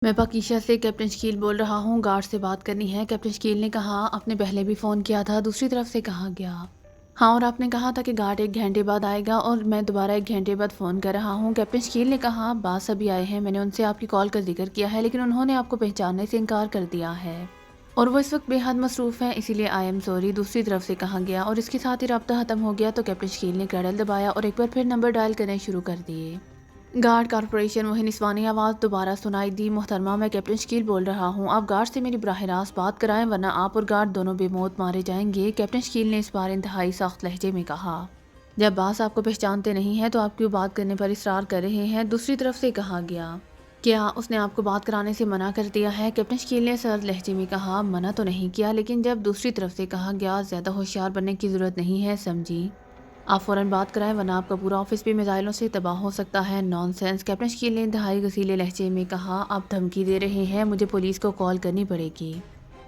میں پاکیشا سے کیپٹن شکیل بول رہا ہوں، گارڈ سے بات کرنی ہے۔ کیپٹن شکیل نے کہا، آپ نے پہلے بھی فون کیا تھا، دوسری طرف سے کہا گیا۔ ہاں، اور آپ نے کہا تھا کہ گارڈ 1 گھنٹے بعد آئے گا اور میں دوبارہ 1 گھنٹے بعد فون کر رہا ہوں۔ کیپٹن شکیل نے کہا، باس ابھی آئے ہیں، میں نے ان سے آپ کی کال کا ذکر کیا ہے لیکن انہوں نے آپ کو پہچاننے سے انکار کر دیا ہے اور وہ اس وقت بے حد مصروف ہیں، اسی لیے آئی ایم سوری دوسری طرف سے کہا گیا اور اس کے ساتھ ہی رابطہ ختم ہو گیا۔ تو کیپٹن شکیل نے کریڈل دبایا اور ایک بار پھر نمبر ڈائل کرنے شروع کر دیے۔ گارڈ کارپوریشن وہی نسوانی آواز دوبارہ سنائی دی، محترمہ میں کیپٹن شکیل بول رہا ہوں، آپ گارڈ سے میری براہ راست بات کرائیں ورنہ آپ اور گارڈ دونوں بے موت مارے جائیں گے۔ کیپٹن شکیل نے اس بار انتہائی سخت لہجے میں کہا، جب باس آپ کو پہچانتے نہیں ہیں تو آپ کیوں بات کرنے پر اصرار کر رہے ہیں؟ دوسری طرف سے کہا گیا، کیا اس نے آپ کو بات کرانے سے منع کر دیا ہے؟ کیپٹن شکیل نے سرد لہجے میں کہا، منع تو نہیں کیا، لیکن جب دوسری طرف سے کہا گیا، زیادہ ہوشیار بننے کی ضرورت نہیں ہے سمجھی، آپ فوراً بات کرائیں ورنہ آپ کا پورا آفس بھی میزائلوں سے تباہ ہو سکتا ہے۔ نان سینس، کیپٹن شکیل نے انتہائی غصیلے لہجے میں کہا، آپ دھمکی دے رہے ہیں، مجھے پولیس کو کال کرنی پڑے گی۔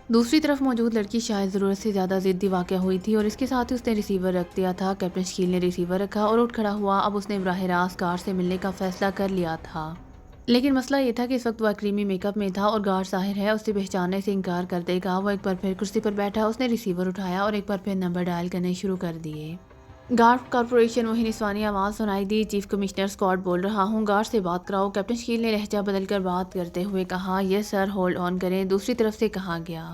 دوسری طرف موجود لڑکی شاید ضرورت سے زیادہ ضدی واقع ہوئی تھی اور اس کے ساتھ ہی اس نے ریسیور رکھ دیا تھا۔ کیپٹن شکیل نے ریسیور رکھا اور اٹھ کھڑا ہوا، اب اس نے براہ راست گارڈ سے ملنے کا فیصلہ کر لیا تھا، لیکن مسئلہ یہ تھا کہ اس وقت وہ کریمی میک اپ میں تھا اور گارڈ ظاہر ہے اسے پہچاننے سے انکار کر دے گا۔ وہ ایک بار پھر کرسی پر بیٹھا، اس نے ریسیور اٹھایا اور ایک بار پھر نمبر ڈائل کرنے شروع کر دیے۔ گارڈ کارپوریشن وہی نسوانی آواز سنائی دی، چیف کمشنر اسکاٹ بول رہا ہوں، گارڈ سے بات کراؤ۔ کیپٹن شکیل نے لہجہ بدل کر بات کرتے ہوئے کہا، یس سر، ہولڈ آن کریں۔ دوسری طرف سے کہا گیا،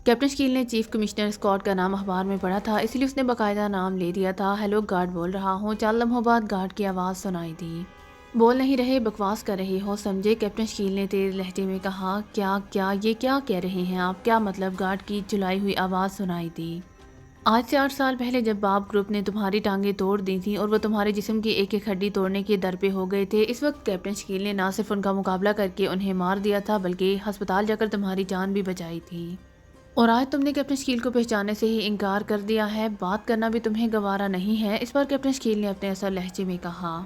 کیپٹن شکیل نے چیف کمشنر اسکاٹ کا نام اخبار میں پڑھا تھا، اس لیے اس نے باقاعدہ نام لے دیا تھا۔ ہیلو گارڈ بول رہا ہوں۔ چند لمحوں بعد گارڈ کی آواز سنائی دی، بول نہیں رہے، بکواس کر رہے ہو سمجھے؟ کیپٹن شکیل نے تیز لہجے میں کہا، یہ کیا کہہ رہے ہیں آپ؟ کیا مطلب؟ گارڈ کی چلائی ہوئی آواز سنائی دی، آج سے 8 سال پہلے جب باب گروپ نے تمہاری ٹانگیں توڑ دی تھیں اور وہ تمہارے جسم کی ایک ایک ہڈی توڑنے کے در پہ ہو گئے تھے، اس وقت کیپٹن شکیل نے نہ صرف ان کا مقابلہ کر کے انہیں مار دیا تھا بلکہ ہسپتال جا کر تمہاری جان بھی بچائی تھی، اور آج تم نے کیپٹن شکیل کو پہچاننے سے ہی انکار کر دیا ہے، بات کرنا بھی تمہیں گوارا نہیں ہے؟ اس پر کیپٹن شکیل نے اپنے اصل لہجے میں کہا،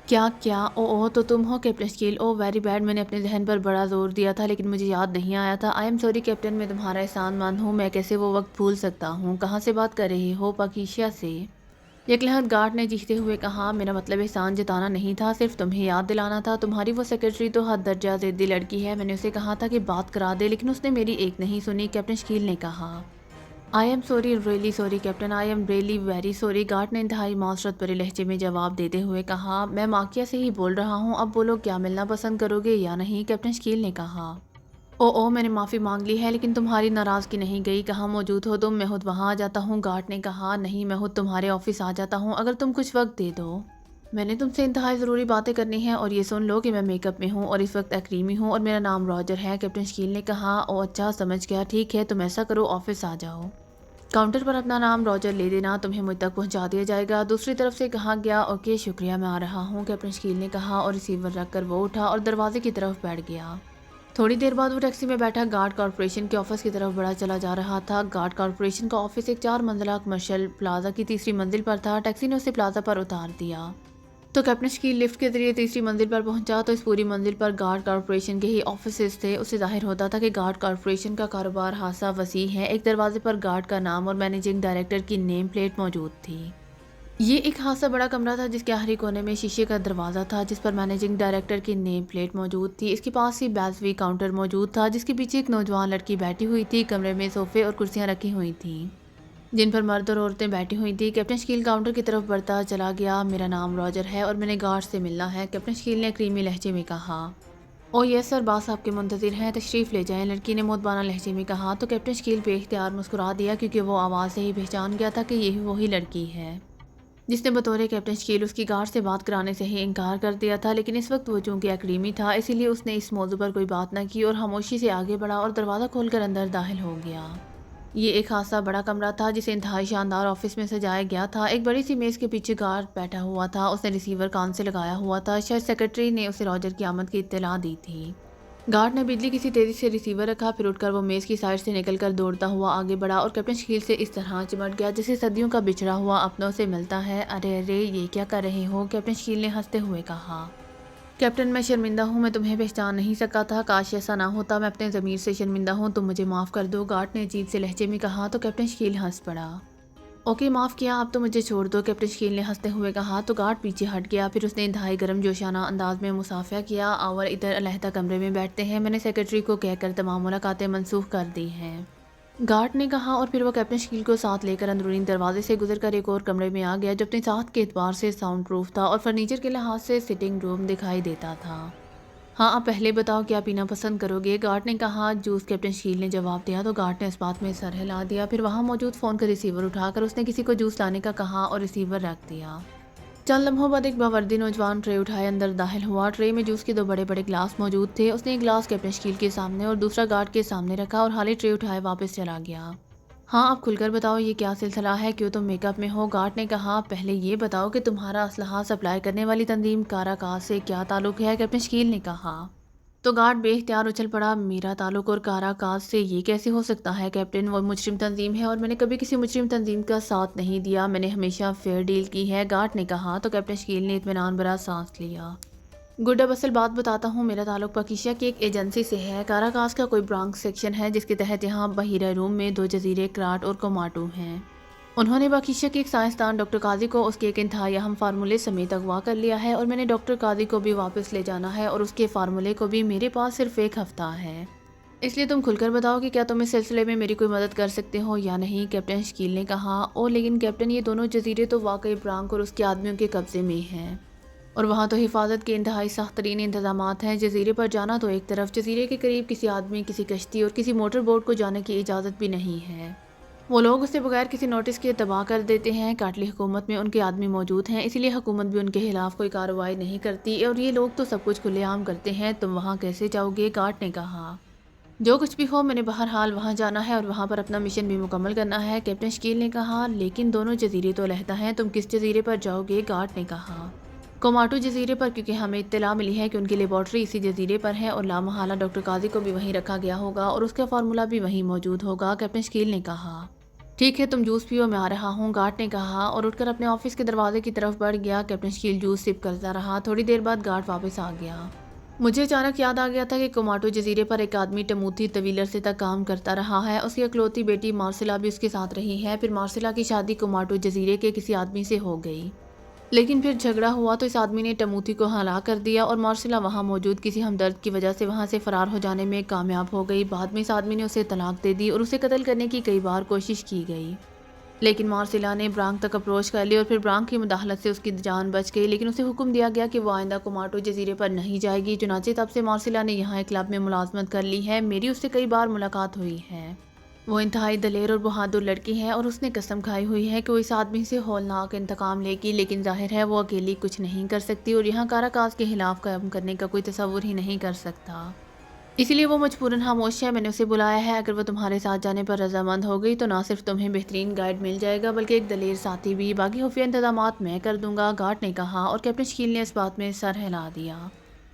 کیا او تو تم ہو کیپٹن شکیل؟ او ویری بیڈ، میں نے اپنے ذہن پر بڑا زور دیا تھا لیکن مجھے یاد نہیں آیا تھا۔ آئی ایم سوری کیپٹن، میں تمہارا احسان مند ہوں، میں کیسے وہ وقت بھول سکتا ہوں؟ کہاں سے بات کر رہے ہو؟ پاکیشا سے، یکلہت گارڈ نے چیختے ہوئے کہا، میرا مطلب احسان جتانا نہیں تھا، صرف تمہیں یاد دلانا تھا، تمہاری وہ سیکرٹری تو حد درجہ ضدی لڑکی ہے، میں نے اسے کہا تھا کہ بات کرا دے لیکن اس نے میری ایک نہیں سنی۔ کیپٹن شکیل نے کہا، I am sorry, really sorry captain, I am really very sorry. Guard نے انتہائی معذرت بھرے لہجے میں جواب دیتے ہوئے کہا، میں ماکیا سے ہی بول رہا ہوں، اب بولو کیا ملنا پسند کرو گے یا نہیں؟ کیپٹن شکیل نے کہا، میں نے معافی مانگ لی ہے لیکن تمہاری ناراضگی نہیں گئی، کہاں موجود ہو تم؟ میں خود وہاں آ جاتا ہوں۔ گارڈ نے کہا، نہیں، میں خود تمہارے آفس آ جاتا ہوں اگر تم کچھ وقت دے دو، میں نے تم سے انتہائی ضروری باتیں کرنی ہیں، اور یہ سن لو کہ میں میک اپ میں ہوں اور اس وقت ایکریمی ہوں اور میرا نام راجر ہے۔ کیپٹن شکیل نے کہا، اچھا سمجھ گیا، ٹھیک ہے، تم ایسا کرو، آفس آ جاؤ، کاؤنٹر پر اپنا نام راجر لے دینا، تمہیں مجھ تک پہنچا دیا جائے گا۔ دوسری طرف سے کہا گیا، اوکے شکریہ، میں آ رہا ہوں، کیپٹن شکیل نے کہا اور ریسیور رکھ کر وہ اٹھا اور دروازے کی طرف بیٹھ گیا۔ تھوڑی دیر بعد وہ ٹیکسی میں بیٹھا گارڈ کارپوریشن کے آفس کی طرف بڑھا چلا جا رہا تھا۔ گارڈ کارپوریشن کا آفس ایک 4 منزلہ کمرشل پلازا کی تیسری منزل پر تھا۔ ٹیکسی نے اسے پلازا پر اتار دیا تو کیپٹن شکیل لفٹ کے ذریعے تیسری منزل پر پہنچا تو اس پوری منزل پر گارڈ کارپوریشن کے ہی آفیسز تھے۔ اسے ظاہر ہوتا تھا کہ گارڈ کارپوریشن کا کاروبار خاصا وسیع ہے۔ ایک دروازے پر گارڈ کا نام اور مینیجنگ ڈائریکٹر کی نیم پلیٹ موجود تھی۔ یہ ایک خاصا بڑا کمرہ تھا جس کے آخری کونے میں شیشے کا دروازہ تھا جس پر مینیجنگ ڈائریکٹر کی نیم پلیٹ موجود تھی۔ اس کے پاس ہی بیلزوی کاؤنٹر موجود تھا جس کے پیچھے ایک نوجوان لڑکی بیٹھی ہوئی تھی۔ کمرے میں صوفے اور کرسیاں رکھی ہوئی تھیں جن پر مرد اور عورتیں بیٹھی ہوئی تھیں۔ کیپٹن شکیل کاؤنٹر کی طرف بڑھتا چلا گیا، میرا نام راجر ہے اور میں نے گارڈ سے ملنا ہے، کیپٹن شکیل نے کریمی لہجے میں کہا۔ او یس سر، باس آپ کے منتظر ہیں، تشریف لے جائیں، لڑکی نے مودبانہ لہجے میں کہا تو کیپٹن شکیل بے اختیار مسکرا دیا کیونکہ وہ آواز سے ہی پہچان گیا تھا کہ یہی وہی لڑکی ہے جس نے بطور کیپٹن شکیل اس کی گارڈ سے بات کرانے سے ہی انکار کر دیا تھا، لیکن اس وقت وہ چونکہ اکریمی تھا اسی لیے اس نے اس موضوع پر کوئی بات نہ کی اور خاموشی سے آگے بڑھا اور دروازہ کھول کر اندر داخل ہو گیا۔ یہ ایک خاصا بڑا کمرہ تھا جسے انتہائی شاندار آفس میں سجایا گیا تھا۔ ایک بڑی سی میز کے پیچھے گارڈ بیٹھا ہوا تھا، اس نے ریسیور کان سے لگایا ہوا تھا، شاید سیکرٹری نے اسے راجر کی آمد کی اطلاع دی تھی۔ گارڈ نے بجلی کسی تیزی سے ریسیور رکھا، پھر اٹھ کر وہ میز کی سائڈ سے نکل کر دوڑتا ہوا آگے بڑھا اور کیپٹن شکیل سے اس طرح چمٹ گیا جیسے صدیوں کا بچھڑا ہوا اپنوں سے ملتا ہے۔ ارے یہ کیا کر رہے ہو؟ کیپٹن شکیل نے ہنستے ہوئے کہا، کیپٹن میں شرمندہ ہوں، میں تمہیں پہچان نہیں سکا تھا، کاش ایسا نہ ہوتا، میں اپنے ضمیر سے شرمندہ ہوں، تم مجھے معاف کر دو، گارڈ نے عجیب سے لہجے میں کہا تو کیپٹن شکیل ہنس پڑا۔ اوکے معاف کیا، اب تو مجھے چھوڑ دو، کیپٹن شکیل نے ہنستے ہوئے کہا تو گارڈ پیچھے ہٹ گیا۔ پھر اس نے انتہائی گرم جوشانہ انداز میں مصافحہ کیا اور ادھر علیحدہ کمرے میں بیٹھتے ہیں، میں نے سیکرٹری کو کہہ کر تمام ملاقاتیں منسوخ کر دی ہیں، گارڈ نے کہا، اور پھر وہ کیپٹن شکیل کو ساتھ لے کر اندرونی دروازے سے گزر کر ایک اور کمرے میں آ گیا جو اپنے ساتھ کے اعتبار سے ساؤنڈ پروف تھا اور فرنیچر کے لحاظ سے سٹنگ روم دکھائی دیتا تھا۔ ہاں اب پہلے بتاؤ کیا پینا پسند کرو گے، گارڈ نے کہا۔ جوس، کیپٹن شکیل نے جواب دیا تو گارڈ نے اس بات میں سر ہلا دیا۔ پھر وہاں موجود فون کا ریسیور اٹھا کر اس نے کسی کو جوس لانے کا کہا اور ریسیور رکھ دیا۔ چند لمحوں بعد ایک باوردی نوجوان ٹرے اٹھائے اندر داخل ہوا۔ ٹرے میں جوس کے 2 بڑے بڑے گلاس موجود تھے۔ اس نے ایک گلاس کیپٹن شکیل کے سامنے اور دوسرا گارڈ کے سامنے رکھا اور خالی ٹرے اٹھائے واپس چلا گیا۔ ہاں اب کھل کر بتاؤ یہ کیا سلسلہ ہے، کیوں تم میک اپ میں ہو، گارڈ نے کہا۔ پہلے یہ بتاؤ کہ تمہارا اسلحہ سپلائی کرنے والی تنظیم کاراکاس سے کیا تعلق ہے، کیپٹن شکیل نے کہا۔ تو گارڈ بے اختیار اچھل پڑا۔ میرا تعلق اور کاراکاس سے یہ کیسے ہو سکتا ہے کیپٹن، وہ مجرم تنظیم ہے اور میں نے کبھی کسی مجرم تنظیم کا ساتھ نہیں دیا، میں نے ہمیشہ فیئر ڈیل کی ہے، گارڈ نے کہا۔ تو کیپٹن شکیل نے اطمینان بھرا سانس لیا۔ گڈ، اب اصل بات بتاتا ہوں، میرا تعلق پاکیزہ کی ایک ایجنسی سے ہے۔ کاراکاس کا کوئی برانکس سیکشن ہے جس کے تحت یہاں بحیرہ روم میں 2 جزیرے کراٹ اور کوماٹو ہیں۔ انہوں نے پاکیزہ کے ایک سائنسدان ڈاکٹر قاضی کو اس کے ایک انتہائی اہم فارمولے سمیت اغوا کر لیا ہے اور میں نے ڈاکٹر قاضی کو بھی واپس لے جانا ہے اور اس کے فارمولے کو بھی۔ میرے پاس صرف 1 ہفتہ ہے، اس لیے تم کھل کر بتاؤ کہ کیا تم اس سلسلے میں میری کوئی مدد کر سکتے ہو یا نہیں، کیپٹن شکیل نے کہا۔ او لیکن کیپٹن، یہ دونوں جزیرے تو واقعی برانک اور اس کے آدمیوں کے قبضے میں ہیں اور وہاں تو حفاظت کے انتہائی سخت ترین انتظامات ہیں۔ جزیرے پر جانا تو ایک طرف، جزیرے کے قریب کسی آدمی، کسی کشتی اور کسی موٹر بوٹ کو جانے کی اجازت بھی نہیں ہے۔ وہ لوگ اسے بغیر کسی نوٹس کے تباہ کر دیتے ہیں۔ کاٹلی حکومت میں ان کے آدمی موجود ہیں، اسی لیے حکومت بھی ان کے خلاف کوئی کارروائی نہیں کرتی اور یہ لوگ تو سب کچھ کھلے عام کرتے ہیں۔ تم وہاں کیسے جاؤ گے، گارڈ نے کہا۔ جو کچھ بھی ہو میں نے بہرحال وہاں جانا ہے اور وہاں پر اپنا مشن بھی مکمل کرنا ہے، کیپٹن شکیل نے کہا۔ لیکن دونوں جزیرے تو علیحدہ ہیں، تم کس جزیرے پر جاؤ گے، گارڈ نے کہا۔ کوماٹو جزیرے پر، کیونکہ ہمیں اطلاع ملی ہے کہ ان کی لیبارٹری اسی جزیرے پر ہے اور لامحالہ ڈاکٹر قاضی کو بھی وہیں رکھا گیا ہوگا اور اس کا فارمولہ بھی وہیں موجود ہوگا، کیپٹن شکیل نے کہا۔ ٹھیک ہے تم جوس پیو، میں آ رہا ہوں، گارڈ نے کہا اور اٹھ کر اپنے آفس کے دروازے کی طرف بڑھ گیا۔ کیپٹن شکیل جوس سپ کرتا رہا۔ تھوڑی دیر بعد گارڈ واپس آ گیا۔ مجھے اچانک یاد آ گیا تھا کہ کوماٹو جزیرے پر ایک آدمی ٹموتھی طویل عرصے تک کام کرتا رہا ہے، اس کی اکلوتی بیٹی مارسلا بھی اس کے ساتھ رہی ہے۔ پھر مارسلا کی شادی کوماٹو جزیرے کے کسی آدمی سے ہو گئی، لیکن پھر جھگڑا ہوا تو اس آدمی نے ٹموتھی کو ہلاک کر دیا اور مارسلا وہاں موجود کسی ہمدرد کی وجہ سے وہاں سے فرار ہو جانے میں کامیاب ہو گئی۔ بعد میں اس آدمی نے اسے طلاق دے دی اور اسے قتل کرنے کی کئی بار کوشش کی گئی، لیکن مارسلا نے برانک تک اپروچ کر لی اور پھر برانک کی مداخلت سے اس کی جان بچ گئی، لیکن اسے حکم دیا گیا کہ وہ آئندہ کوماٹو جزیرے پر نہیں جائے گی۔ چنانچہ تب سے مارسلا نے یہاں ایک کلب میں ملازمت کر لی ہے۔ میری اس سے کئی بار ملاقات ہوئی ہے، وہ انتہائی دلیر اور بہادر لڑکی ہے اور اس نے قسم کھائی ہوئی ہے کہ وہ اس آدمی سے ہولناک انتقام لے گی، لیکن ظاہر ہے وہ اکیلی کچھ نہیں کر سکتی اور یہاں کاراکاس کے خلاف کام کرنے کا کوئی تصور ہی نہیں کر سکتا، اسی لیے وہ مجبوراً خاموش ہے۔ میں نے اسے بلایا ہے، اگر وہ تمہارے ساتھ جانے پر رضامند ہو گئی تو نہ صرف تمہیں بہترین گائیڈ مل جائے گا بلکہ ایک دلیر ساتھی بھی، باقی خفیہ انتظامات میں کر دوں گا، گارڈ نے کہا اور کیپٹن شکیل نے اس بات میں سر ہلا دیا۔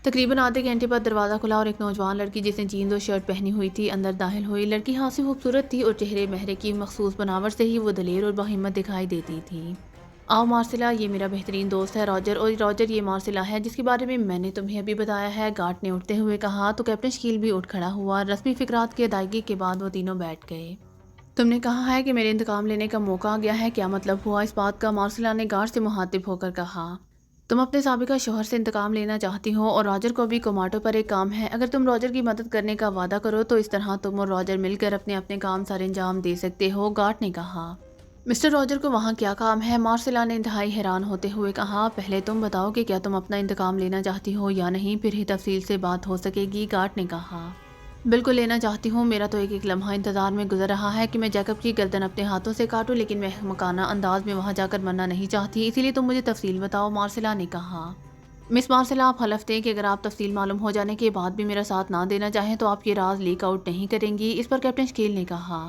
تقریباً آدھے گھنٹے بعد دروازہ کھلا اور ایک نوجوان لڑکی جس نے جینز اور شرٹ پہنی ہوئی تھی اندر داخل ہوئی۔ لڑکی خاصی خوبصورت تھی اور چہرے مہرے کی مخصوص بناوٹ سے ہی وہ دلیر اور باہمت دکھائی دیتی تھی۔ آؤ مارسلا، یہ میرا بہترین دوست ہے راجر، اور راجر یہ مارسلا ہے جس کے بارے میں میں نے تمہیں ابھی بتایا ہے، گارڈ نے اٹھتے ہوئے کہا۔ تو کیپٹن شکیل بھی اٹھ کھڑا ہوا۔ رسمی فقرات کی ادائیگی کے بعد وہ تینوں بیٹھ گئے۔ تم نے کہا ہے کہ میرے انتقام لینے کا موقع آ گیا ہے، کیا مطلب ہوا اس بات کا، مارسلا نے گارڈ سے مخاطب ہو کر کہا۔ تم اپنے سابقہ شوہر سے انتقام لینا چاہتی ہو اور راجر کو بھی کوماٹو پر ایک کام ہے، اگر تم راجر کی مدد کرنے کا وعدہ کرو تو اس طرح تم اور راجر مل کر اپنے اپنے کام سر انجام دے سکتے ہو، گارڈ نے کہا۔ مسٹر راجر کو وہاں کیا کام ہے، مارسلا نے انتہائی حیران ہوتے ہوئے کہا۔ پہلے تم بتاؤ کہ کیا تم اپنا انتقام لینا چاہتی ہو یا نہیں، پھر ہی تفصیل سے بات ہو سکے گی، گارڈ نے کہا۔ بالکل لینا چاہتی ہوں، میرا تو ایک ایک لمحہ انتظار میں گزر رہا ہے کہ میں جیکب کی گردن اپنے ہاتھوں سے کاٹوں، لیکن میں مکانہ انداز میں وہاں جا کر مرنا نہیں چاہتی، اسی لیے تم مجھے تفصیل بتاؤ، مارسلا نے کہا۔ مس مارسلا، آپ حلف دیں کہ اگر آپ تفصیل معلوم ہو جانے کے بعد بھی میرا ساتھ نہ دینا چاہیں تو آپ یہ راز لیک آؤٹ نہیں کریں گی، اس پر کیپٹن شکیل نے کہا۔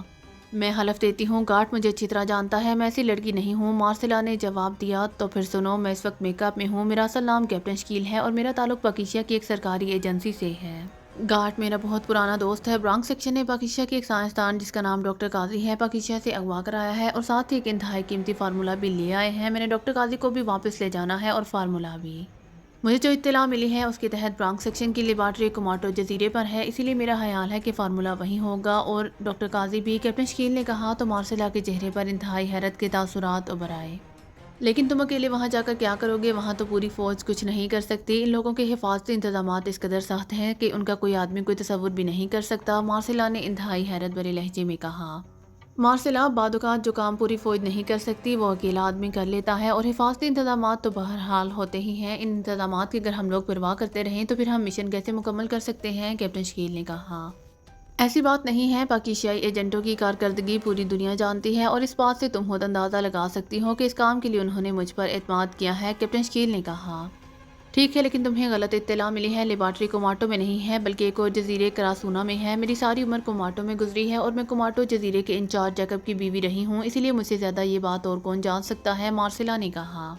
میں حلف دیتی ہوں، گارڈ مجھے اچھی طرح جانتا ہے، میں ایسی لڑکی نہیں ہوں، مارسلا نے جواب دیا۔ تو پھر سنو، میں اس وقت میک اپ میں ہوں، میرا اصل نام کیپٹن شکیل ہے اور میرا تعلق پاکیزہ کی ایک سرکاری ایجنسی سے ہے۔ گارڈ میرا بہت پرانا دوست ہے، برانک سیکشن نے پاکیزہ کے ایک سائنسدان جس کا نام ڈاکٹر قاضی ہے پاکیزہ سے اغوا کرایا ہے اور ساتھ ہی ایک انتہائی قیمتی فارمولہ بھی لے آئے ہیں، میں نے ڈاکٹر قاضی کو بھی واپس لے جانا ہے اور فارمولہ بھی۔ مجھے جو اطلاع ملی ہے اس کے تحت برانک سیکشن کی لیبارٹری کوماٹو جزیرے پر ہے، اسی لیے میرا خیال ہے کہ فارمولا وہیں ہوگا۔ اور ڈاکٹر قاضی بھی، کیپٹن شکیل نے کہا تو مارسیلا کے چہرے پر انتہائی حیرت کے تاثرات ابھر آئے۔ لیکن تم اکیلے وہاں جا کر کیا کرو گے؟ وہاں تو پوری فوج کچھ نہیں کر سکتی۔ ان لوگوں کے حفاظتی انتظامات اس قدر سخت ہیں کہ ان کا کوئی آدمی کوئی تصور بھی نہیں کر سکتا، مارسیلا نے انتہائی حیرت بھرے لہجے میں کہا۔ مارسیلا، بعض اوقات جو کام پوری فوج نہیں کر سکتی وہ اکیلا آدمی کر لیتا ہے، اور حفاظتی انتظامات تو بہرحال ہوتے ہی ہیں۔ ان انتظامات کی اگر ہم لوگ پرواہ کرتے رہیں تو پھر ہم مشن کیسے مکمل کر سکتے ہیں؟ کیپٹن شکیل نے کہا۔ ایسی بات نہیں ہے، پاکیزیائی ایجنٹوں کی کارکردگی پوری دنیا جانتی ہے، اور اس بات سے تم خود اندازہ لگا سکتی ہو کہ اس کام کے لیے انہوں نے مجھ پر اعتماد کیا ہے، کیپٹن شکیل نے کہا۔ ٹھیک ہے، لیکن تمہیں غلط اطلاع ملی ہے، لیبارٹری کوماٹو میں نہیں ہے بلکہ ایک اور جزیرے کراسونا میں ہے۔ میری ساری عمر کوماٹو میں گزری ہے اور میں کوماٹو جزیرے کے انچارج جیکب کی بیوی رہی ہوں، اسی لیے مجھ سے زیادہ یہ بات اور کون جان سکتا ہے، مارسیلا نے کہا۔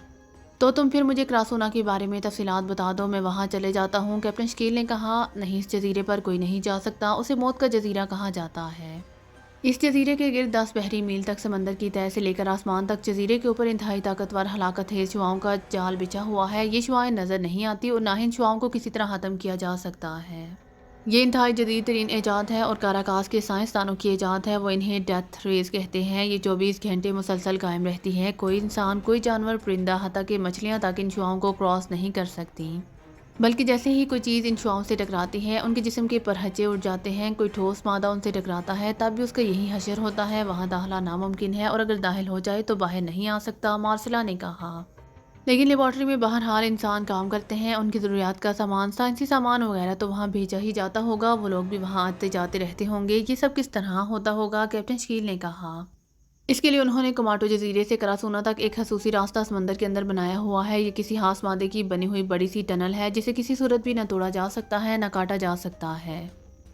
تو تم پھر مجھے کراسونا کے بارے میں تفصیلات بتا دو، میں وہاں چلے جاتا ہوں، کیپٹن شکیل نے کہا۔ نہیں، اس جزیرے پر کوئی نہیں جا سکتا، اسے موت کا جزیرہ کہا جاتا ہے۔ اس جزیرے کے گرد 10 بحری میل تک سمندر کی تہہ سے لے کر آسمان تک جزیرے کے اوپر انتہائی طاقتور ہلاکت خیز شعاعوں کا جال بچھا ہوا ہے۔ یہ شعاعیں نظر نہیں آتی اور نہ ہی ان شعاعوں کو کسی طرح ختم کیا جا سکتا ہے۔ یہ انتہائی جدید ترین ایجاد ہے اور کاراکاس کے سائنسدانوں کی ایجاد ہے، وہ انہیں ڈیتھ ریز کہتے ہیں۔ یہ 24 گھنٹے مسلسل قائم رہتی ہے، کوئی انسان، کوئی جانور، پرندہ، حتیٰ کہ مچھلیاں تک ان شعاعوں کو کراس نہیں کر سکتی، بلکہ جیسے ہی کوئی چیز ان شعاعوں سے ٹکراتی ہے ان کے جسم کے پرہچے اڑ جاتے ہیں۔ کوئی ٹھوس مادہ ان سے ٹکراتا ہے تب بھی اس کا یہی حشر ہوتا ہے، وہاں داخلہ ناممکن ہے، اور اگر داخل ہو جائے تو باہر نہیں آ سکتا، مارسیلا نے کہا۔ لیکن لیبارٹری میں بہرحال انسان کام کرتے ہیں، ان کی ضروریات کا سامان، سائنسی سامان وغیرہ تو وہاں بھیجا ہی جاتا ہوگا، وہ لوگ بھی وہاں آتے جاتے رہتے ہوں گے، یہ سب کس طرح ہوتا ہوگا؟ کیپٹن شکیل نے کہا۔ اس کے لیے انہوں نے کوماٹو جزیرے سے کراسونا تک ایک خصوصی راستہ سمندر کے اندر بنایا ہوا ہے۔ یہ کسی خاص مادے کی بنی ہوئی بڑی سی ٹنل ہے جسے کسی صورت بھی نہ توڑا جا سکتا ہے، نہ کاٹا جا سکتا ہے۔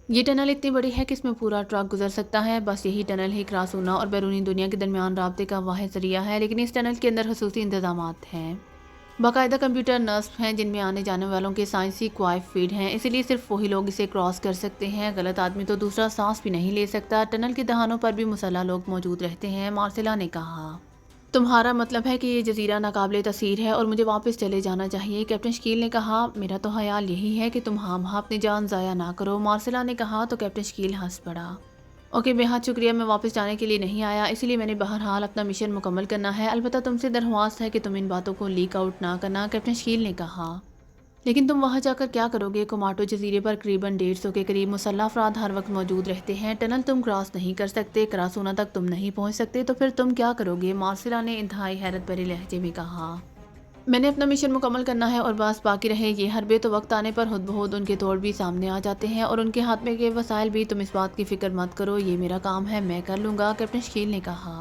یہ ٹنل اتنی بڑی ہے کہ اس میں پورا ٹرک گزر سکتا ہے، بس یہی ٹنل ہی کراسونا اور بیرونی دنیا کے درمیان رابطے کا واحد ذریعہ ہے۔ لیکن اس ٹنل کے اندر خصوصی انتظامات ہیں، باقاعدہ کمپیوٹر نصب ہیں جن میں آنے جانے والوں کے سائنسی کوائف فیڈ ہیں، اسی لیے صرف وہی لوگ اسے کراس کر سکتے ہیں، غلط آدمی تو دوسرا سانس بھی نہیں لے سکتا۔ ٹنل کے دہانوں پر بھی مسلح لوگ موجود رہتے ہیں، مارسیلا نے کہا۔ تمہارا مطلب ہے کہ یہ جزیرہ ناقابل تسخیر ہے اور مجھے واپس چلے جانا چاہیے، کیپٹن شکیل نے کہا۔ میرا تو خیال یہی ہے کہ تم ہاں اپنی جان ضائع نہ کرو، مارسیلا نے کہا۔ تو کیپٹن شکیل ہنس پڑا۔ اوکے، بے حد شکریہ، میں واپس جانے کے لیے نہیں آیا، اسی لیے میں نے بہرحال اپنا مشن مکمل کرنا ہے، البتہ تم سے درخواست ہے کہ تم ان باتوں کو لیک آؤٹ نہ کرنا، کیپٹن شکیل نے کہا۔ لیکن تم وہاں جا کر کیا کرو گے؟ کوماٹو جزیرے پر قریباً 150 کے قریب مسلح افراد ہر وقت موجود رہتے ہیں، ٹنل تم کراس نہیں کر سکتے، کراسونا تک تم نہیں پہنچ سکتے، تو پھر تم کیا کرو گے؟ مارسیلا نے انتہائی حیرت بھرے لہجے میں کہا۔ میں نے اپنا مشن مکمل کرنا ہے اور بس باقی رہے یہ حربے تو وقت آنے پر خود بخود ان کے توڑ بھی سامنے آ جاتے ہیں اور ان کے ہاتھ میں کے وسائل بھی، تم اس بات کی فکر مت کرو، یہ میرا کام ہے، میں کر لوں گا، کیپٹن شکیل نے کہا۔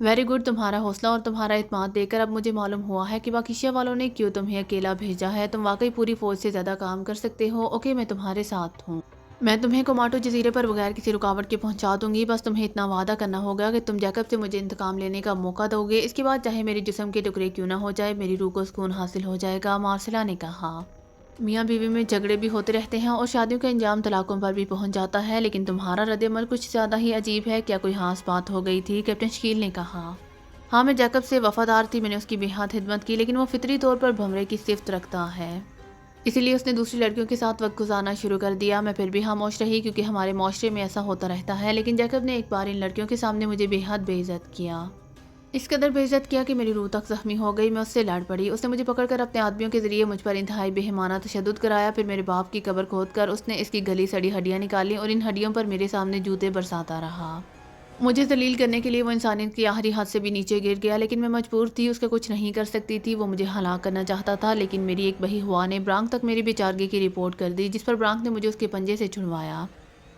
ویری گڈ، تمہارا حوصلہ اور تمہارا اعتماد دیکھ کر اب مجھے معلوم ہوا ہے کہ باکیشیا والوں نے کیوں تمہیں اکیلا بھیجا ہے، تم واقعی پوری فوج سے زیادہ کام کر سکتے ہو۔ اوکے، میں تمہارے ساتھ ہوں، میں تمہیں کوماٹو جزیرے پر بغیر کسی رکاوٹ کے پہنچا دوں گی، بس تمہیں اتنا وعدہ کرنا ہوگا کہ تم جیکب سے مجھے انتقام لینے کا موقع دو گے، اس کے بعد چاہے میرے جسم کے ٹکڑے کیوں نہ ہو جائے، میری روح کو سکون حاصل ہو جائے گا، مارسیلا نے کہا۔ میاں بیوی میں جھگڑے بھی ہوتے رہتے ہیں اور شادیوں کا انجام طلاقوں پر بھی پہنچ جاتا ہے، لیکن تمہارا رد عمل کچھ زیادہ ہی عجیب ہے، کیا کوئی خاص بات ہو گئی تھی؟ کیپٹن شکیل نے کہا۔ ہاں، میں جیکب سے وفادار تھی، میں نے اس کی بے حد خدمت کی، لیکن وہ فطری طور پر بھمرے کی صفت رکھتا ہے، اسی لیے اس نے دوسری لڑکیوں کے ساتھ وقت گزارنا شروع کر دیا۔ میں پھر بھی خاموش رہی کیونکہ ہمارے معاشرے میں ایسا ہوتا رہتا ہے، لیکن جیکب نے ایک بار ان لڑکیوں کے سامنے مجھے بے حد بے عزت کیا، اس قدر بے عزت کیا کہ میری روح تک زخمی ہو گئی، میں اس سے لڑ پڑی، اس نے مجھے پکڑ کر اپنے آدمیوں کے ذریعے مجھ پر انتہائی بےایمانہ تشدد کرایا، پھر میرے باپ کی قبر کھود کر اس نے اس کی گلی سڑی ہڈیاں نکالی اور ان ہڈیوں پر میرے سامنے جوتے برساتا رہا، مجھے ذلیل کرنے کے لیے وہ انسانیت کی آخری حد سے بھی نیچے گر گیا، لیکن میں مجبور تھی، اس کا کچھ نہیں کر سکتی تھی، وہ مجھے ہلاک کرنا چاہتا تھا، لیکن میری ایک بہی ہوا نے برانک تک میری بیچارگی کی رپورٹ کر دی، جس پر برانک نے مجھے اس کے پنجے سے چھڑوایا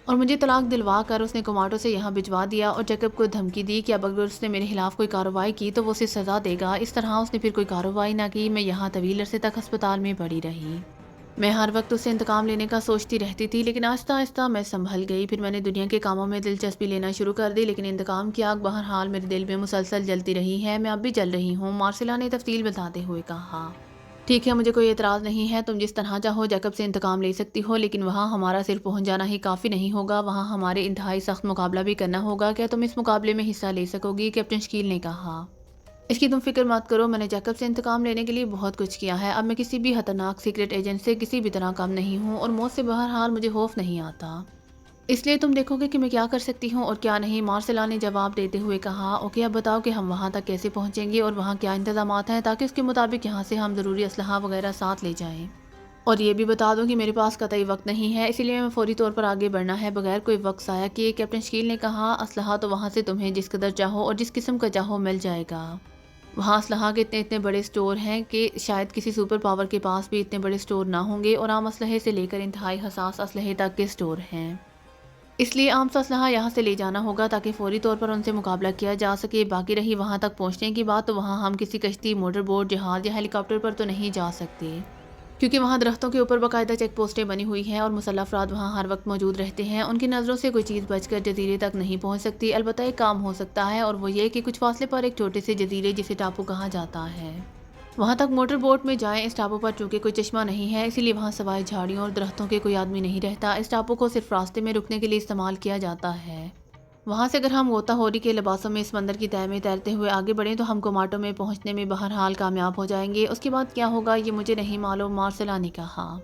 اور مجھے طلاق دلوا کر اس نے کوماٹو سے یہاں بھجوا دیا اور جیکب کو دھمکی دی کہ اب اگر اس نے میرے خلاف کوئی کارروائی کی تو وہ اسے سزا دے گا، اس طرح اس نے پھر کوئی کارروائی نہ کی، میں یہاں طویل عرصے تک ہسپتال میں پڑی رہی، میں ہر وقت اس سے انتقام لینے کا سوچتی رہتی تھی، لیکن آہستہ آہستہ میں سنبھل گئی، پھر میں نے دنیا کے کاموں میں دلچسپی لینا شروع کر دی، لیکن انتقام کی آگ بہرحال میرے دل میں مسلسل جلتی رہی ہے، میں اب بھی جل رہی ہوں، مارسیلا نے تفصیل بتاتے ہوئے کہا۔ ٹھیک ہے، مجھے کوئی اعتراض نہیں ہے، تم جس طرح چاہو جیکب سے انتقام لے سکتی ہو، لیکن وہاں ہمارا صرف پہنچ جانا ہی کافی نہیں ہوگا، وہاں ہمارے انتہائی سخت مقابلہ بھی کرنا ہوگا، کیا تم اس مقابلے میں حصہ لے سکو گی؟ کیپٹن شکیل نے کہا۔ اس کی تم فکر مت کرو، میں نے جیکب سے انتقام لینے کے لیے بہت کچھ کیا ہے، اب میں کسی بھی خطرناک سیکرٹ ایجنٹ سے کسی بھی طرح کم نہیں ہوں اور موت سے بہرحال مجھے خوف نہیں آتا۔ اس لیے تم دیکھو گے کہ میں کیا کر سکتی ہوں اور کیا نہیں، مارسیلا نے جواب دیتے ہوئے کہا۔ اوکے، اب بتاؤ کہ ہم وہاں تک کیسے پہنچیں گے اور وہاں کیا انتظامات ہیں تاکہ اس کے مطابق یہاں سے ہم ضروری اسلحہ وغیرہ ساتھ لے جائیں۔ اور یہ بھی بتا دوں کہ میرے پاس قطعی وقت نہیں ہے، اسی لیے میں فوری طور پر آگے بڑھنا ہے بغیر کوئی وقت ضائع کیے۔ کیپٹن شکیل نے کہا، اسلحہ تو وہاں سے تمہیں جس قدر چاہو اور جس قسم کا چاہو مل جائے گا۔ وہاں اسلحہ کے اتنے بڑے سٹور ہیں کہ شاید کسی سپر پاور کے پاس بھی اتنے بڑے سٹور نہ ہوں گے، اور عام اسلحے سے لے کر انتہائی حساس اسلحے تک کے سٹور ہیں۔ اس لیے عام سا اسلحہ یہاں سے لے جانا ہوگا تاکہ فوری طور پر ان سے مقابلہ کیا جا سکے۔ باقی رہی وہاں تک پہنچنے کی بات، تو وہاں ہم کسی کشتی، موٹر بوٹ، جہاز یا ہیلی کاپٹر پر تو نہیں جا سکتے، کیونکہ وہاں درختوں کے اوپر باقاعدہ چیک پوسٹیں بنی ہوئی ہیں اور مسلح افراد وہاں ہر وقت موجود رہتے ہیں۔ ان کی نظروں سے کوئی چیز بچ کر جزیرے تک نہیں پہنچ سکتی۔ البتہ ایک کام ہو سکتا ہے، اور وہ یہ کہ کچھ فاصلے پر ایک چھوٹے سے جزیرے جسے ٹاپو کہا جاتا ہے، وہاں تک موٹر بوٹ میں جائیں۔ اس ٹاپو پر چونکہ کوئی چشمہ نہیں ہے، اسی لیے وہاں سوائے جھاڑیوں اور درختوں کے کوئی آدمی نہیں رہتا۔ اس ٹاپو کو صرف راستے میں رکنے کے لیے استعمال کیا جاتا ہے۔ وہاں سے اگر ہم غوطہ خوری کے لباسوں میں سمندر کی تہہ میں تیرتے ہوئے آگے بڑھیں تو ہم کوماٹو میں پہنچنے میں بہرحال کامیاب ہو جائیں گے۔ اس کے بعد کیا ہوگا یہ مجھے نہیں معلوم، مارسیلا نے کہا۔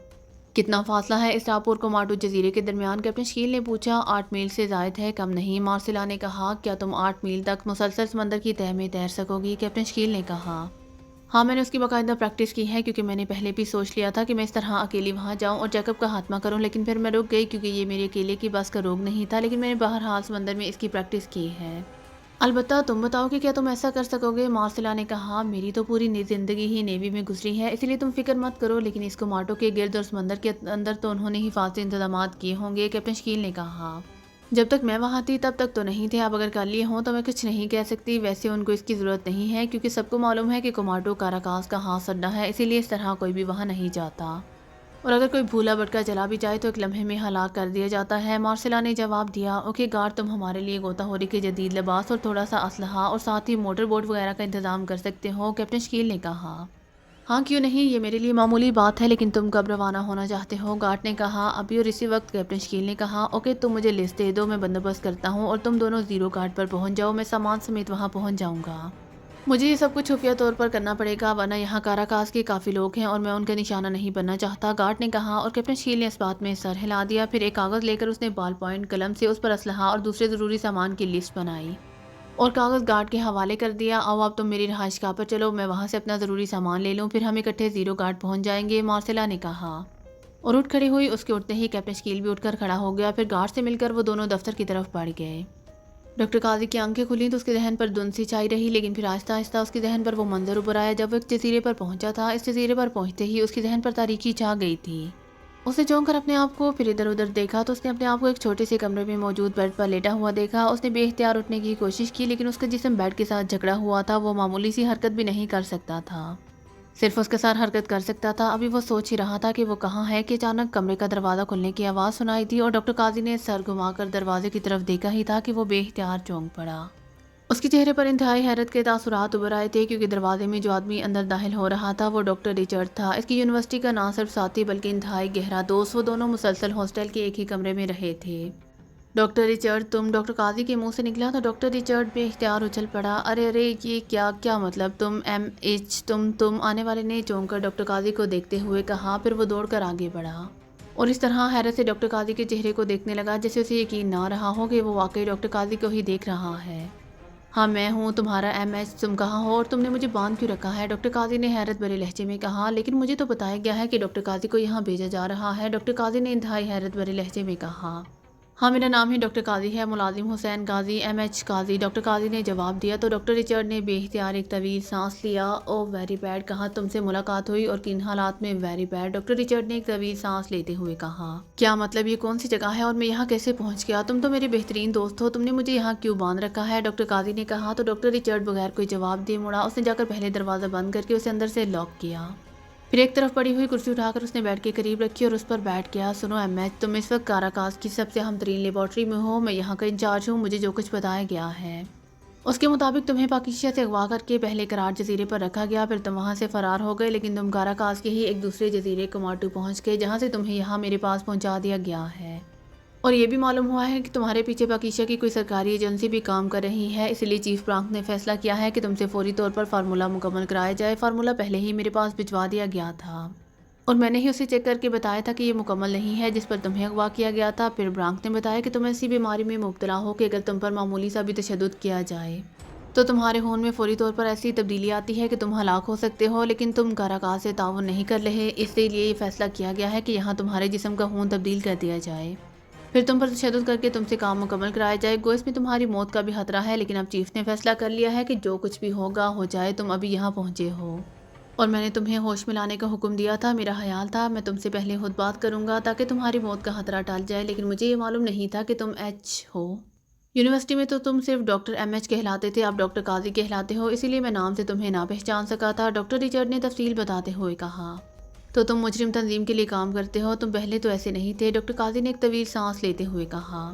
کتنا فاصلہ ہے اس ٹاپو اور کوماٹو جزیرے کے درمیان؟ کیپٹن شکیل نے پوچھا۔ 8 میل سے زائد ہے، کم نہیں، مارسیلا نے کہا۔ کیا تم 8 میل تک مسلسل سمندر کی تہہ میں تیر سکو گی؟ کیپٹن شکیل نے کہا۔ ہاں، میں نے اس کی باقاعدہ پریکٹس کی ہے، کیونکہ میں نے پہلے بھی سوچ لیا تھا کہ میں اس طرح اکیلی وہاں جاؤں اور جیکب کا خاتمہ کروں، لیکن پھر میں رک گئی کیونکہ یہ میرے اکیلے کی بس کا روگ نہیں تھا، لیکن میں نے بہرحال سمندر میں اس کی پریکٹس کی ہے۔ البتہ تم بتاؤ کہ کیا تم ایسا کر سکو گے؟ مارسیلا نے کہا۔ میری تو پوری زندگی ہی نیوی میں گزری ہے، اسی لیے تم فکر مت کرو، لیکن اس کوماٹو کے گرد اور سمندر کے اندر تو انہوں نے حفاظتی انتظامات کیے ہوں گے، کیپٹن شکیل نے کہا۔ جب تک میں وہاں تھی تب تک تو نہیں تھے، اب اگر کر لیے ہوں تو میں کچھ نہیں کہہ سکتی۔ ویسے ان کو اس کی ضرورت نہیں ہے، کیونکہ سب کو معلوم ہے کہ کوماٹو کاراکاس کا ہاتھ اڈا ہے، اسی لیے اس طرح کوئی بھی وہاں نہیں جاتا، اور اگر کوئی بھولا بھٹکا چلا بھی جائے تو ایک لمحے میں ہلاک کر دیا جاتا ہے۔ مارسیلا نے جواب دیا۔ اوکے گارڈ، تم ہمارے لیے غوطہ خوری کے جدید لباس اور تھوڑا سا اسلحہ اور ساتھ ہی موٹر بوٹ وغیرہ کا انتظام کر سکتے ہو، کیپٹن شکیل نے کہا۔ ہاں کیوں نہیں، یہ میرے لیے معمولی بات ہے، لیکن تم کب روانہ ہونا چاہتے ہو؟ گارڈ نے کہا۔ ابھی اور اسی وقت، کیپٹن شکیل نے کہا۔ اوکے، تم مجھے لسٹ دے دو، میں بندوبست کرتا ہوں اور تم دونوں زیرو گارڈ پر پہنچ جاؤ، میں سامان سمیت وہاں پہنچ جاؤں گا۔ مجھے یہ سب کچھ خفیہ طور پر کرنا پڑے گا، ورنہ یہاں کاراکاس کے کافی لوگ ہیں اور میں ان کا نشانہ نہیں بننا چاہتا، گارڈ نے کہا، اور کیپٹن شکیل نے اس بات میں سر ہلا دیا۔ پھر ایک کاغذ لے کر اس نے بال پوائنٹ قلم سے اس پر اسلحہ اور دوسرے ضروری سامان کی لسٹ بنائی اور کاغذ گارڈ کے حوالے کر دیا۔ آؤ اب تم میری رہائش گاہ پر چلو، میں وہاں سے اپنا ضروری سامان لے لوں، پھر ہم اکٹھے زیرو گارڈ پہنچ جائیں گے، مارسیلا نے کہا۔ اور اٹھ کھڑی ہوئی، اس کے اٹھتے ہی کیپٹن شکیل بھی اٹھ کر کھڑا ہو گیا۔ پھر گارڈ سے مل کر وہ دونوں دفتر کی طرف بڑھ گئے۔ ڈاکٹر قاضی کی آنکھیں کھلیں تو اس کے ذہن پر دھند سی چھائی رہی، لیکن پھر آہستہ آہستہ اس کے ذہن پر وہ منظر ابھر آیا جب وہ ایک جزیرے پر پہنچا تھا۔ اس جزیرے پر پہنچتے ہی اس کے ذہن پر تاریکی چھا گئی تھی۔ اس نے چونک کر اپنے آپ کو پھر ادھر ادھر دیکھا تو اس نے اپنے آپ کو ایک چھوٹے سے کمرے میں موجود بیڈ پر لیٹا ہوا دیکھا۔ اس نے بے اختیار اٹھنے کی کوشش کی، لیکن اس کا جسم بیڈ کے ساتھ جکڑا ہوا تھا، وہ معمولی سی حرکت بھی نہیں کر سکتا تھا، صرف اس کا سر حرکت کر سکتا تھا۔ ابھی وہ سوچ ہی رہا تھا کہ وہ کہاں ہے کہ اچانک کمرے کا دروازہ کھلنے کی آواز سنائی دی، اور ڈاکٹر قاضی نے سر گھما کر دروازے کی طرف دیکھا ہی تھا کہ وہ بے اختیار چونک پڑا۔ اس کے چہرے پر انتہائی حیرت کے تاثرات ابھر آئے تھے، کیونکہ دروازے میں جو آدمی اندر داخل ہو رہا تھا وہ ڈاکٹر رچرڈ تھا، اس کی یونیورسٹی کا نہ صرف ساتھی بلکہ انتہائی گہرا دوست۔ وہ دونوں مسلسل ہاسٹل کے ایک ہی کمرے میں رہے تھے۔ ڈاکٹر رچرڈ، تم؟ ڈاکٹر قاضی کے منہ سے نکلا تو ڈاکٹر رچرڈ بے اختیار اچھل پڑا۔ ارے ارے، یہ کیا مطلب؟ تم تم آنے والے نے چونک کر ڈاکٹر قاضی کو دیکھتے ہوئے کہا، پھر وہ دوڑ کر آگے بڑھا اور اس طرح حیرت سے ڈاکٹر قاضی کے چہرے کو دیکھنے لگا جیسے اسے یقین نہ رہا ہو کہ وہ واقعی ڈاکٹر قاضی کو ہی دیکھ رہا ہے۔ ہاں میں ہوں، تمہارا تم کہاں ہو اور تم نے مجھے باندھ کیوں رکھا ہے؟ ڈاکٹر قاضی نے حیرت بھرے لہجے میں کہا۔ لیکن مجھے تو بتایا گیا ہے کہ ڈاکٹر قاضی کو یہاں بھیجا جا رہا ہے، ڈاکٹر قاضی نے انتہائی حیرت بھرے لہجے میں کہا۔ ہاں میرا نام ہی ڈاکٹر قاضی ہے، ملازم حسین قاضی، قاضی، ڈاکٹر قاضی نے جواب دیا تو ڈاکٹر رچرڈ نے بے اختیار ایک طویل سانس لیا۔ او ویری بیڈ، کہاں تم سے ملاقات ہوئی اور کن حالات میں؟ ویری بیڈ، ڈاکٹر رچرڈ نے ایک طویل سانس لیتے ہوئے کہا۔ کیا مطلب؟ یہ کون سی جگہ ہے اور میں یہاں کیسے پہنچ گیا؟ تم تو میرے بہترین دوست ہو، تم نے مجھے یہاں کیوں باندھ رکھا ہے؟ ڈاکٹر قاضی نے کہا تو ڈاکٹر رچرڈ بغیر کوئی جواب دیے مڑا۔ اس نے جا کر پہلے دروازہ بند کر کے اسے اندر سے لاک کیا، پھر ایک طرف پڑی ہوئی کرسی اٹھا کر اس نے بیڈ کے قریب رکھی اور اس پر بیٹھ گیا۔ سنو تم اس وقت کاراکاس کی سب سے اہم ترین لیبارٹری میں ہو، میں یہاں کا انچارج ہوں، مجھے جو کچھ بتایا گیا ہے اس کے مطابق تمہیں پاکیزیہ سے اغوا کر کے پہلے قرار جزیرے پر رکھا گیا، پھر تم وہاں سے فرار ہو گئے، لیکن تم کاراکاس کے ہی ایک دوسرے جزیرے کوماٹو پہنچ گئے جہاں سے تمہیں یہاں میرے پاس پہنچا دیا گیا ہے۔ اور یہ بھی معلوم ہوا ہے کہ تمہارے پیچھے پاکیزہ کی کوئی سرکاری ایجنسی بھی کام کر رہی ہے، اس لیے چیف برانک نے فیصلہ کیا ہے کہ تم سے فوری طور پر فارمولہ مکمل کرایا جائے۔ فارمولہ پہلے ہی میرے پاس بھجوا دیا گیا تھا اور میں نے ہی اسے چیک کر کے بتایا تھا کہ یہ مکمل نہیں ہے جس پر تمہیں اغوا کیا گیا تھا۔ پھر برانک نے بتایا کہ تم ایسی بیماری میں مبتلا ہو کہ اگر تم پر معمولی سا بھی تشدد کیا جائے تو تمہارے خون میں فوری طور پر ایسی تبدیلی آتی ہے کہ تم ہلاک ہو سکتے ہو، لیکن تم کاراکاز سے تعاون نہیں کر رہے، اس لیے یہ فیصلہ کیا گیا ہے کہ یہاں تمہارے جسم کا خون تبدیل کر دیا جائے، پھر تم پر تشدد کر کے تم سے کام مکمل کرایا جائے۔ گو اس میں تمہاری موت کا بھی خطرہ ہے، لیکن اب چیف نے فیصلہ کر لیا ہے کہ جو کچھ بھی ہوگا ہو جائے، تم ابھی یہاں پہنچے ہو اور میں نے تمہیں ہوش میں لانے کا حکم دیا تھا۔ میرا خیال تھا میں تم سے پہلے خود بات کروں گا تاکہ تمہاری موت کا خطرہ ٹال جائے، لیکن مجھے یہ معلوم نہیں تھا کہ تم ایچ ہو۔ یونیورسٹی میں تو تم صرف ڈاکٹر ایم ایچ کہلاتے تھے، اب ڈاکٹر قاضی کہلاتے ہو، اسی لیے میں نام سے تمہیں نہ پہچان سکا تھا۔ ڈاکٹر ریچرڈ نے تفصیل بتاتے ہوئے کہا، تو تم مجرم تنظیم کے لیے کام کرتے ہو، تم پہلے تو ایسے نہیں تھے۔ ڈاکٹر قاضی نے ایک طویل سانس لیتے ہوئے کہا،